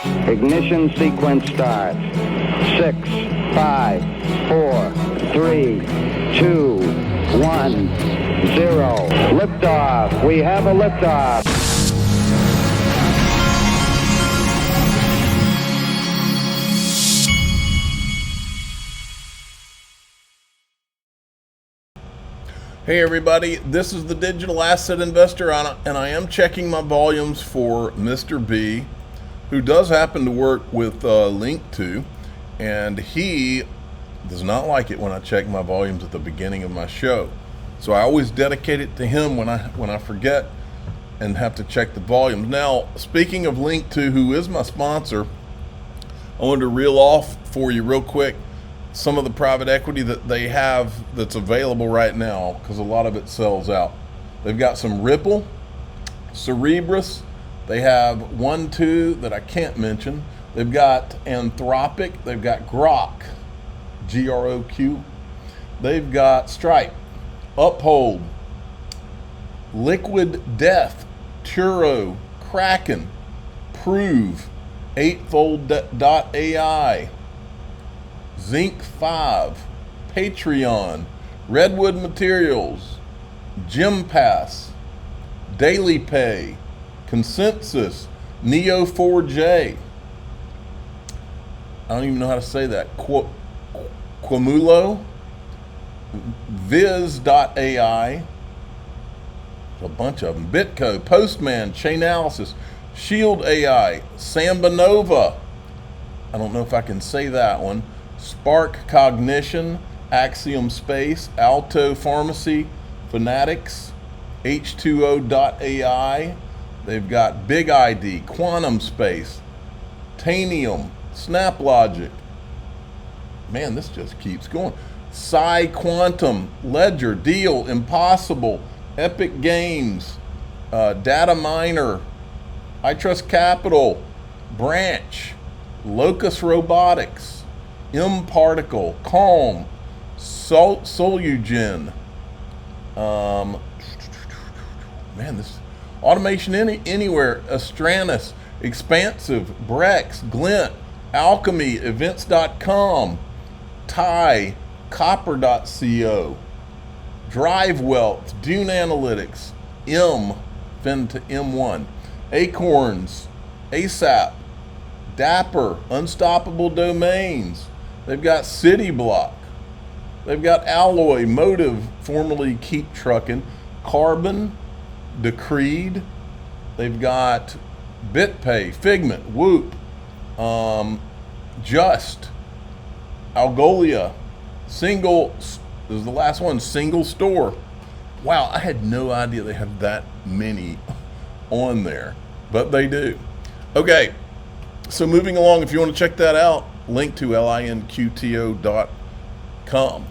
Ignition sequence start. 6, 5, 4, 3, 2, 1, 0. Liftoff. We have a liftoff. Hey everybody, this is the Digital Asset Investor, and I am checking my volumes for Mr. B, who does happen to work with Linqto, and he does not like it when I check my volumes at the beginning of my show. So I always dedicate it to him when I forget and have to check the volumes. Now, speaking of Linqto, who is my sponsor, I wanted to reel off for you real quick some of the private equity that they have that's available right now, because a lot of it sells out. They've got some Ripple, Cerebras, they have 1, 2 that I can't mention. They've got Anthropic, they've got Grok, G-R-O-Q. They've got Stripe, Uphold, Liquid Death, Turo, Kraken, Prove, Eightfold.ai, Zinc 5, Patreon, Redwood Materials, Gympass, Daily Pay, Consensus, Neo4j. I don't even know how to say that. Quamulo, Viz.ai, a bunch of them. Bitco, Postman, Chainalysis, Shield AI, Samba Nova. I don't know if I can say that one. Spark Cognition, Axiom Space, Alto Pharmacy, Fanatics, H2O.ai. They've got Big ID, Quantum Space, Tanium, SnapLogic. Man, this just keeps going. Psi Quantum, Ledger, Deal, Impossible, Epic Games, Data Miner, iTrustCapital, Branch, Locus Robotics, M-Particle, Calm, Solugen, man, this Automation Anywhere, Astranis, Expansive, Brex, Glint, Alchemy, Events.com, Tie, Copper.co, Drive Wealth, Dune Analytics, Fin to M1, Acorns, ASAP, Dapper, Unstoppable Domains. They've got City Block. They've got Alloy, Motive, formerly Keep Truckin', Carbon, Decreed. They've got BitPay, Figment, Whoop, Just, Algolia, Single, this is the last one, Single Store. Wow, I had no idea they have that many on there, but they do. Okay, so moving along, if you want to check that out, Linqto, linqto.com.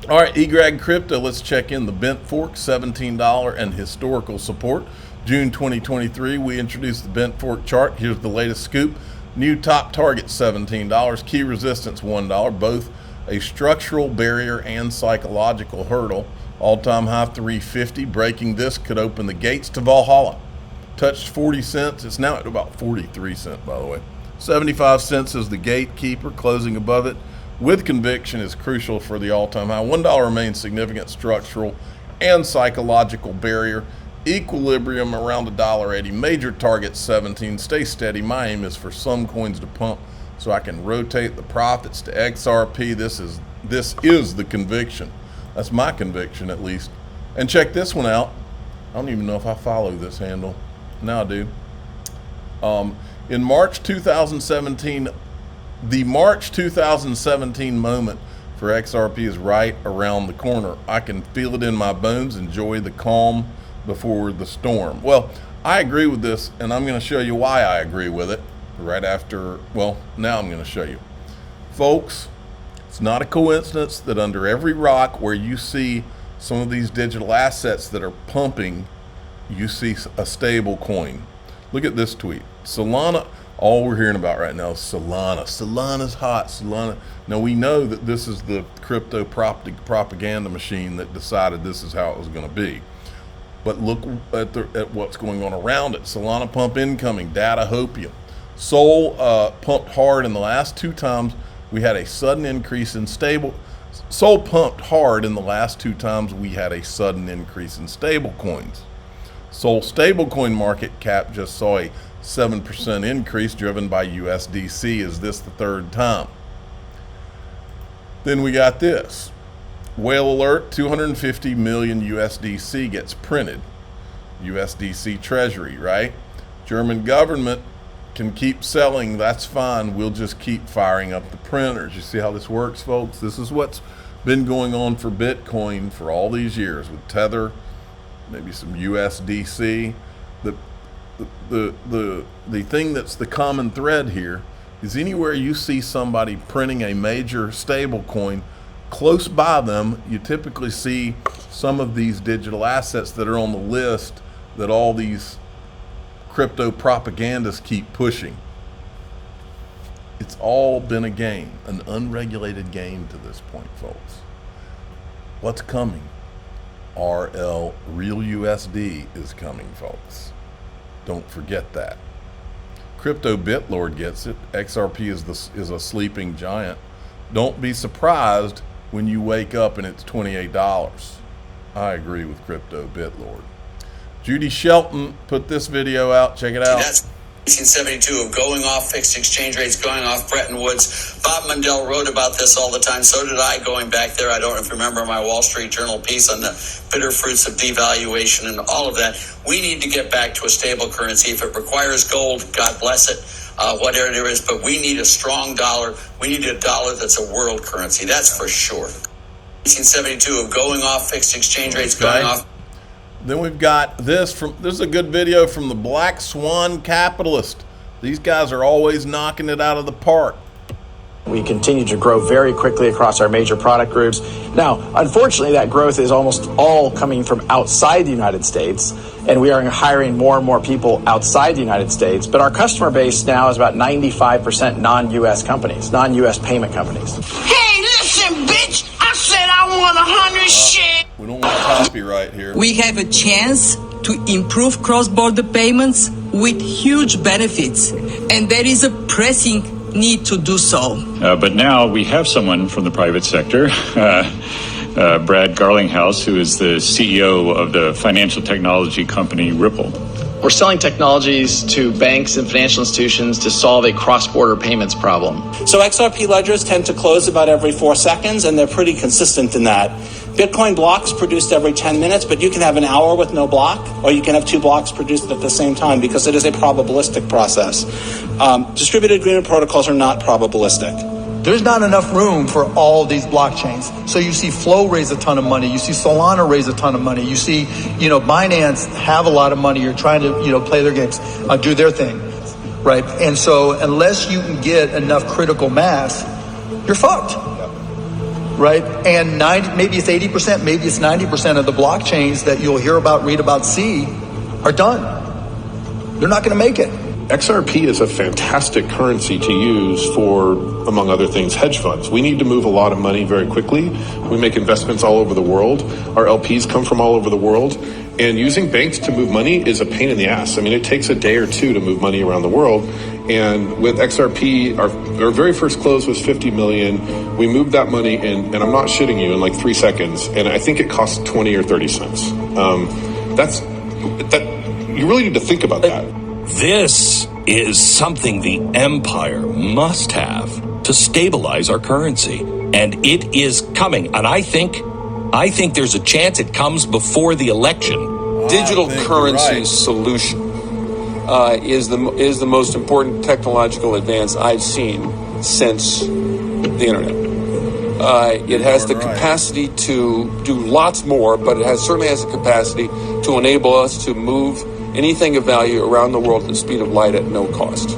All right, eGrag Crypto, let's check in the bent fork, $17 and historical support. June 2023, we introduced the bent fork chart. Here's the latest scoop. New top target, $17. Key resistance, $1. Both a structural barrier and psychological hurdle. All-time high, 350. Breaking this could open the gates to Valhalla. Touched 40 cents. It's now at about 43 cents, by the way. 75 cents is the gatekeeper. Closing above it with conviction is crucial for the all-time high. $1 remains significant structural and psychological barrier. Equilibrium around $1.80. Major target 17. Stay steady. My aim is for some coins to pump so I can rotate the profits to XRP. This is the conviction. That's my conviction, at least. And check this one out. I don't even know if I follow this handle. Now I do. In March 2017, the March 2017 moment for XRP is right around the corner. I can feel it in my bones. Enjoy the calm before the storm. Well, I agree with this, and I'm going to show you why I agree with it right after. Well, now I'm going to show you. Folks, it's not a coincidence that under every rock where you see some of these digital assets that are pumping, you see a stable coin. Look at this tweet. Solana, all we're hearing about right now is Solana. Solana's hot, Solana. Now we know that this is the crypto propaganda machine that decided this is how it was going to be. But look at what's going on around it. Solana pump incoming, Datahopia. Sol pumped hard in the last 2 times we had a sudden increase in Sol pumped hard in the last 2 times we had a sudden increase in stable coins. Sol stablecoin market cap just saw a 7% increase driven by USDC. Is this the 3rd time? Then we got this. Whale alert, 250 million USDC gets printed. USDC Treasury, right? German government can keep selling, that's fine. We'll just keep firing up the printers. You see how this works, folks? This is what's been going on for Bitcoin for all these years with Tether, maybe some USDC. The thing that's the common thread here is anywhere you see somebody printing a major stable coin, close by them, you typically see some of these digital assets that are on the list that all these crypto propagandists keep pushing. It's all been a game, an unregulated game to this point, folks. What's coming? RL, real USD, is coming, folks. Don't forget that. Crypto BitLord gets it. XRP is a sleeping giant. Don't be surprised when you wake up and it's $28. I agree with Crypto BitLord. Judy Shelton put this video out. Check it out. That's 1972 of going off fixed exchange rates, going off Bretton Woods. Bob Mundell wrote about this all the time. So did I going back there. I don't know if you remember my Wall Street Journal piece on the bitter fruits of devaluation and all of that. We need to get back to a stable currency. If it requires gold, God bless it, whatever it is. But we need a strong dollar. We need a dollar that's a world currency. That's for sure. 1972 of going off fixed exchange rates, going off. Then we've got this is a good video from the Black Swan Capitalist. These guys are always knocking it out of the park. We continue to grow very quickly across our major product groups. Now, unfortunately, that growth is almost all coming from outside the United States, and we are hiring more and more people outside the United States. But our customer base now is about 95% non-U.S. companies, non-U.S. payment companies. Hey, listen, bitch! I said I want 100 shares. We don't want copyright here. We have a chance to improve cross-border payments with huge benefits, and there is a pressing need to do so. But now we have someone from the private sector, Brad Garlinghouse, who is the CEO of the financial technology company Ripple. We're selling technologies to banks and financial institutions to solve a cross-border payments problem. So XRP ledgers tend to close about every 4 seconds, and they're pretty consistent in that. Bitcoin blocks produced every 10 minutes, but you can have an hour with no block, or you can have 2 blocks produced at the same time because it is a probabilistic process. Distributed agreement protocols are not probabilistic. There's not enough room for all these blockchains. So you see Flow raise a ton of money. You see Solana raise a ton of money. You see, Binance have a lot of money. You're trying to, play their games, do their thing, right? And so unless you can get enough critical mass, you're fucked, right? And maybe it's 80%, maybe it's 90% of the blockchains that you'll hear about, read about, see are done. They're not going to make it. XRP is a fantastic currency to use for, among other things, hedge funds. We need to move a lot of money very quickly. We make investments all over the world. Our LPs come from all over the world. And using banks to move money is a pain in the ass. I mean, it takes a day or 2 to move money around the world. And with XRP, our very first close was 50 million. We moved that money in, and I'm not shitting you, in like 3 seconds. And I think it cost 20 or 30 cents. You really need to think about that. This is something the empire must have to stabilize our currency. And it is coming. And I think there's a chance it comes before the election. Digital currency solution is the most important technological advance I've seen since the internet. It has the capacity to do lots more, but it certainly has the capacity to enable us to move anything of value around the world at the speed of light at no cost.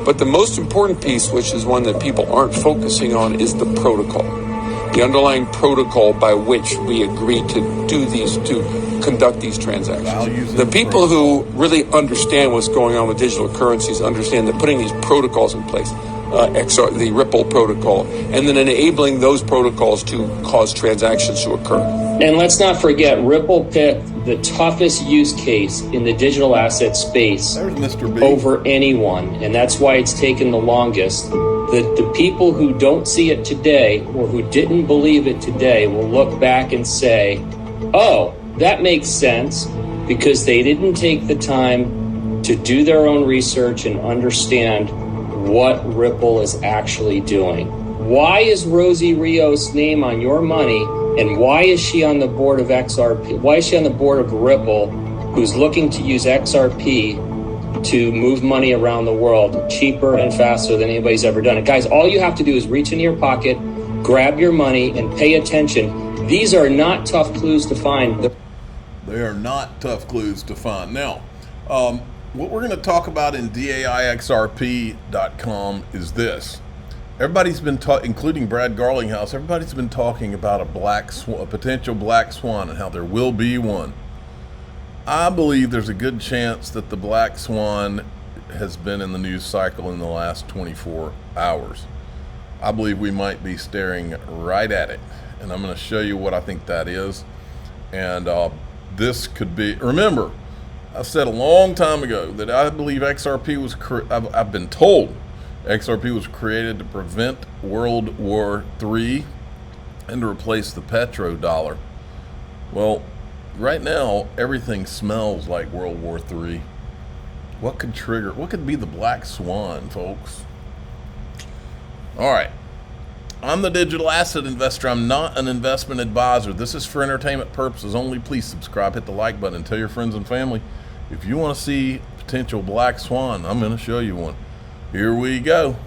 But the most important piece, which is one that people aren't focusing on, is the protocol. The underlying protocol by which we agree to conduct these transactions. The people who really understand what's going on with digital currencies understand that putting these protocols in place the Ripple protocol, and then enabling those protocols to cause transactions to occur. And let's not forget, Ripple picked the toughest use case in the digital asset space over anyone, and that's why it's taken the longest. The people who don't see it today, or who didn't believe it today, will look back and say, oh, that makes sense, because they didn't take the time to do their own research and understand what Ripple is actually doing. Why is Rosie Rios' name on your money, and why is she on the board of XRP? Why is she on the board of Ripple, who's looking to use XRP to move money around the world cheaper and faster than anybody's ever done it? Guys, all you have to do is reach into your pocket, grab your money, and pay attention. These are not tough clues to find. They are not tough clues to find. Now, what we're going to talk about in DAIXRP.com is this. Everybody's been including Brad Garlinghouse, everybody's been talking about a potential black swan and how there will be one. I believe there's a good chance that the black swan has been in the news cycle in the last 24 hours. I believe we might be staring right at it, and I'm going to show you what I think that is. And this could be, remember, I said a long time ago that I believe XRP was, I've been told XRP was created to prevent World War III and to replace the petrodollar. Well, right now, everything smells like World War III. What could trigger, what could be the black swan, folks? All right. I'm the digital asset investor. I'm not an investment advisor. This is for entertainment purposes only. Please subscribe, hit the like button, and tell your friends and family. If you want to see potential black swan, I'm going to show you one. Here we go.